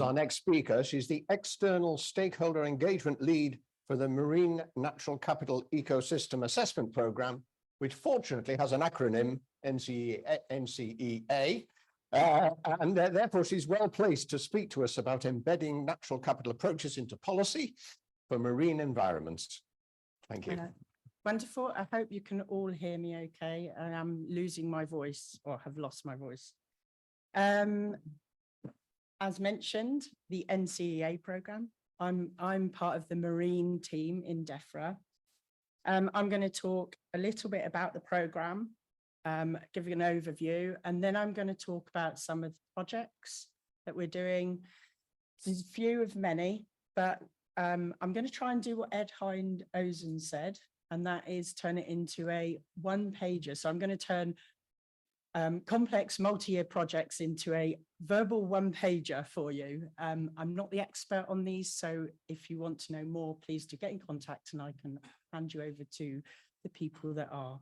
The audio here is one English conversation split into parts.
Our next speaker, she's the External Stakeholder Engagement Lead for the Marine Natural Capital Ecosystem Assessment Programme, which fortunately has an acronym, NCEA, and therefore she's well placed to speak to us about embedding natural capital approaches into policy for marine environments. Thank you. Wonderful. I hope you can all hear me okay. I am losing my voice, or have lost my voice. As mentioned, the NCEA programme. I'm part of the marine team in Defra. I'm going to talk a little bit about the programme, give you an overview, and then I'm going to talk about some of the projects that we're doing. There's a few of many, but I'm going to try and do what Ed Hind-Ozen said, and that is turn it into a one-pager. So I'm going to turn complex multi-year projects into a verbal one-pager for you. I'm not the expert on these, so if you want to know more, please do get in contact and I can hand you over to the people that are.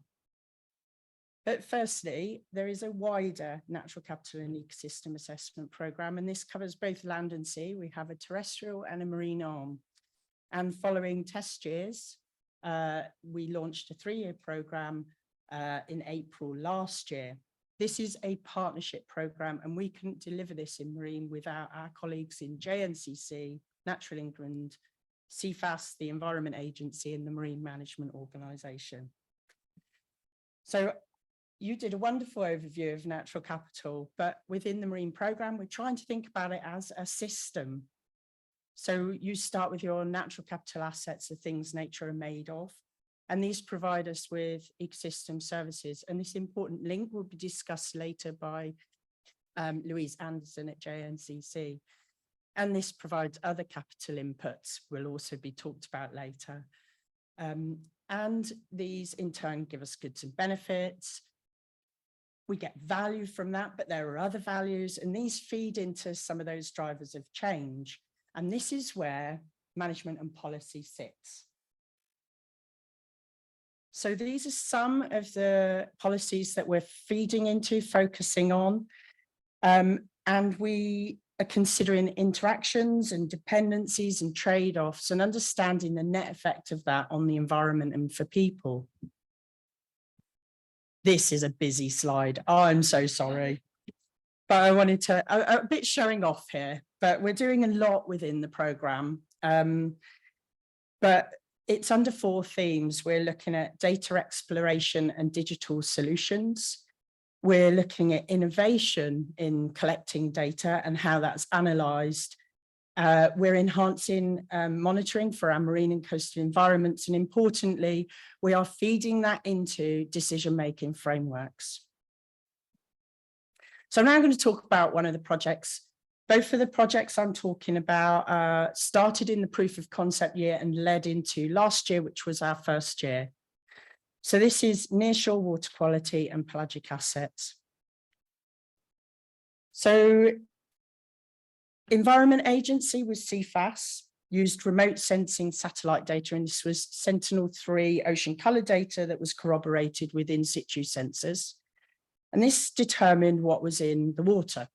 But firstly, there is a wider natural capital and ecosystem assessment programme, and this covers both land and sea. We have a terrestrial and a marine arm. And following test years, we launched a 3-year programme in April last year. This is a partnership programme, and we couldn't deliver this in marine without our colleagues in JNCC, Natural England, CFAS, the Environment Agency, and the Marine Management Organisation. So you did a wonderful overview of natural capital, but within the marine programme, we're trying to think about it as a system. So you start with your natural capital assets, the things nature are made of. And these provide us with ecosystem services. And this important link will be discussed later by Louise Anderson at JNCC. And this provides other capital inputs, will also be talked about later. And these in turn give us goods and benefits. We get value from that, but there are other values, and these feed into some of those drivers of change. And this is where management and policy sits. So these are some of the policies that we're feeding into, focusing on, and we are considering interactions and dependencies and trade-offs and understanding the net effect of that on the environment and for people. This is a busy slide. Oh, I'm so sorry. But I wanted to, a bit showing off here, but we're doing a lot within the programme. But it's under 4 themes. We're looking at data exploration and digital solutions. We're looking at innovation in collecting data and how that's analysed. We're enhancing monitoring for our marine and coastal environments. And importantly, we are feeding that into decision-making frameworks. So I'm now going to talk about one of the projects. Both of the projects I'm talking about started in the proof of concept year and led into last year, which was our first year. So this is nearshore water quality and pelagic assets. So Environment Agency with CFAS used remote sensing satellite data, and this was Sentinel-3 ocean colour data that was corroborated with in situ sensors. And this determined what was in the water.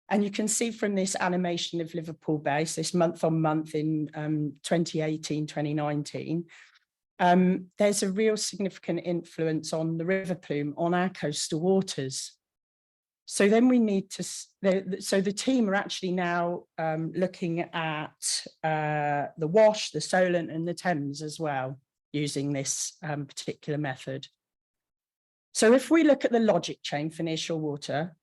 And you can see from this animation of Liverpool Base, this month on month in 2018, 2019, there's a real significant influence on the river plume on our coastal waters. So then we need to, so the team are actually now looking at the Wash, the Solent and the Thames as well, using this particular method. So if we look at the logic chain for nearshore water,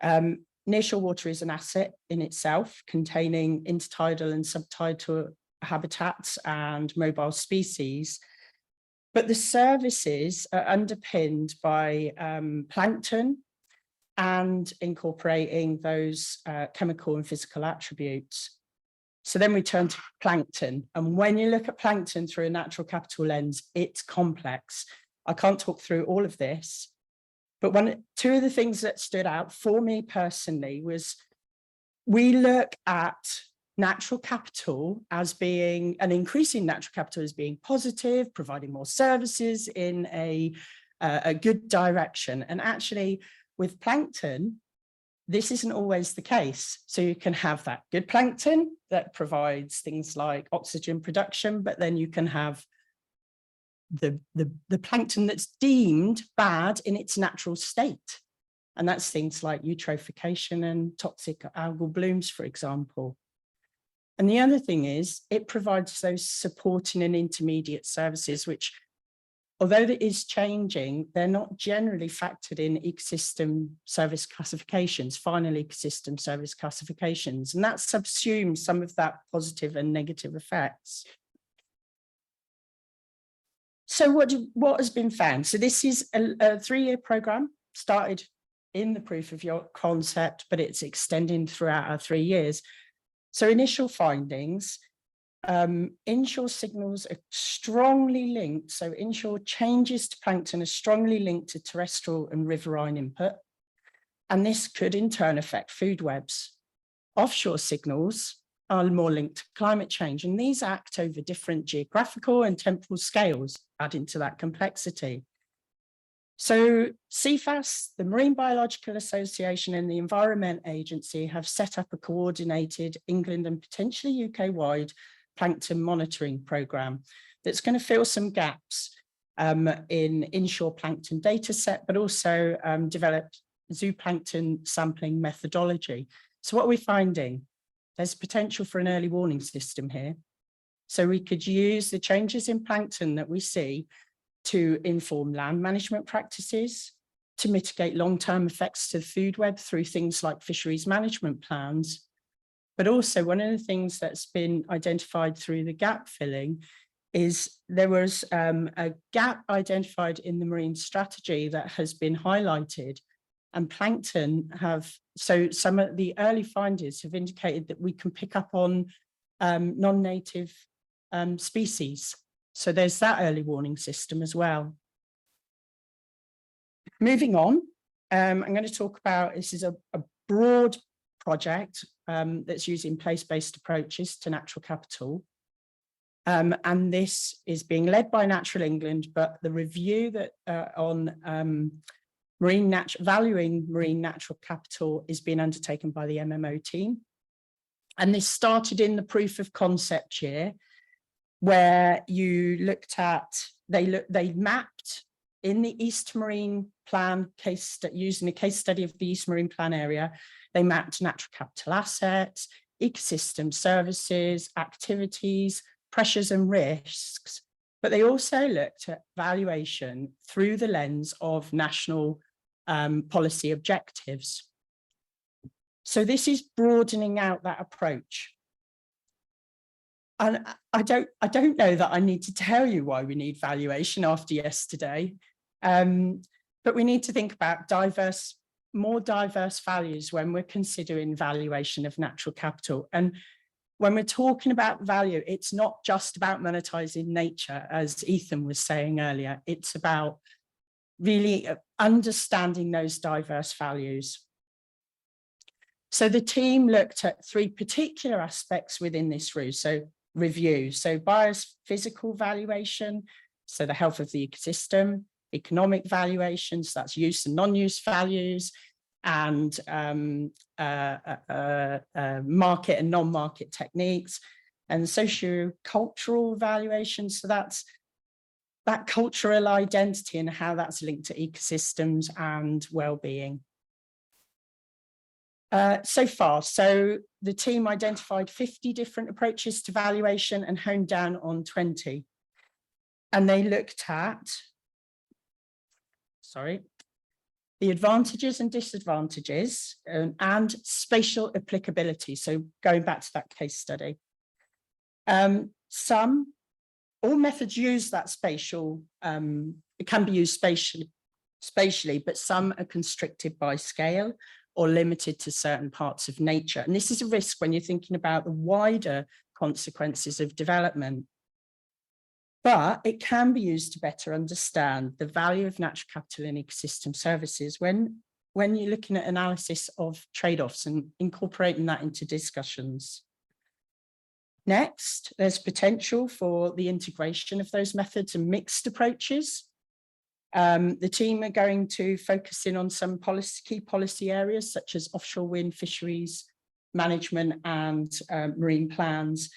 nearshore water is an asset in itself containing intertidal and subtidal habitats and mobile species. But the services are underpinned by plankton and incorporating those chemical and physical attributes. So then we turn to plankton. And when you look at plankton through a natural capital lens, it's complex. I can't talk through all of this, but two of the things that stood out for me personally was we look at natural capital as being, an increasing natural capital as being positive, providing more services in a good direction. And actually with plankton, this isn't always the case. So you can have that good plankton that provides things like oxygen production, but then you can have the plankton that's deemed bad in its natural state. And that's things like eutrophication and toxic algal blooms, for example. And the other thing is it provides those supporting and intermediate services, which, although it is changing, they're not generally factored in ecosystem service classifications, final ecosystem service classifications. And that subsumes some of that positive and negative effects. So what has been found? So this is a 3-year program, started in the proof of your concept, but it's extending throughout our 3 years. So initial findings, inshore signals are strongly linked. So inshore changes to plankton are strongly linked to terrestrial and riverine input. And this could in turn affect food webs. Offshore signals are more linked to climate change, and these act over different geographical and temporal scales, adding to that complexity. So CFAS, the Marine Biological Association and the Environment Agency have set up a coordinated England and potentially UK-wide plankton monitoring programme that's going to fill some gaps in inshore plankton data set, but also develop zooplankton sampling methodology. So what are we finding? There's potential for an early warning system here. So we could use the changes in plankton that we see to inform land management practices, to mitigate long-term effects to the food web through things like fisheries management plans. But also one of the things that's been identified through the gap filling is there was a gap identified in the marine strategy that has been highlighted, and plankton have, so some of the early findings have indicated that we can pick up on non-native species. So there's that early warning system as well. Moving on, I'm going to talk about, this is a broad project that's using place-based approaches to natural capital. And this is being led by Natural England, but the review that on valuing marine natural capital is being undertaken by the MMO team. And this started in the proof of concept year, where you looked at, they mapped in the East Marine Plan using a case study of the East Marine Plan area, they mapped natural capital assets, ecosystem services, activities, pressures and risks, but they also looked at valuation through the lens of national policy objectives. So this is broadening out that approach. And I don't know that I need to tell you why we need valuation after yesterday, but we need to think about more diverse values when we're considering valuation of natural capital. And when we're talking about value, it's not just about monetizing nature, as Ethan was saying earlier. It's about really understanding those diverse values. So the team looked at 3 particular aspects within this review. So biophysical valuation, so the health of the ecosystem, economic valuations, that's use and non-use values, and market and non-market techniques, and socio-cultural valuations. So that's that cultural identity and how that's linked to ecosystems and well-being. So far, so the team identified 50 different approaches to valuation and honed down on 20. And they looked at, the advantages and disadvantages and spatial applicability. So going back to that case study. All methods use that spatial, it can be used spatially, but some are constricted by scale or limited to certain parts of nature. And this is a risk when you're thinking about the wider consequences of development. But it can be used to better understand the value of natural capital and ecosystem services when you're looking at analysis of trade-offs and incorporating that into discussions. Next, there's potential for the integration of those methods and mixed approaches. The team are going to focus in on some key policy areas such as offshore wind, fisheries management and marine plans.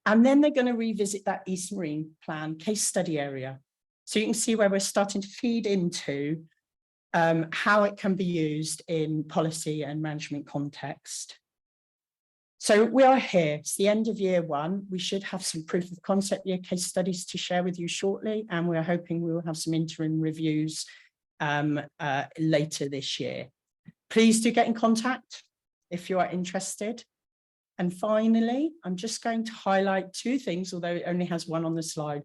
And then they're going to revisit that East Marine Plan case study area. So you can see where we're starting to feed into how it can be used in policy and management context. So we are here, it's the end of year one. We should have some proof of concept year case studies to share with you shortly. And we're hoping we will have some interim reviews later this year. Please do get in contact if you are interested. And finally, I'm just going to highlight two things, although it only has one on the slide.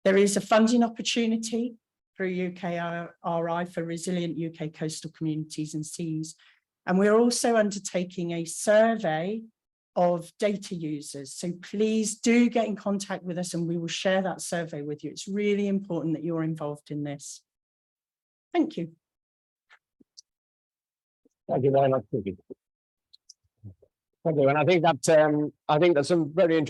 There is a funding opportunity through UKRI for resilient UK coastal communities and seas. And we're also undertaking a survey of data users. So please do get in contact with us and we will share that survey with you. It's really important that you're involved in this. Thank you. Thank you very much, Chrissie. Thank you. And I think that's some very interesting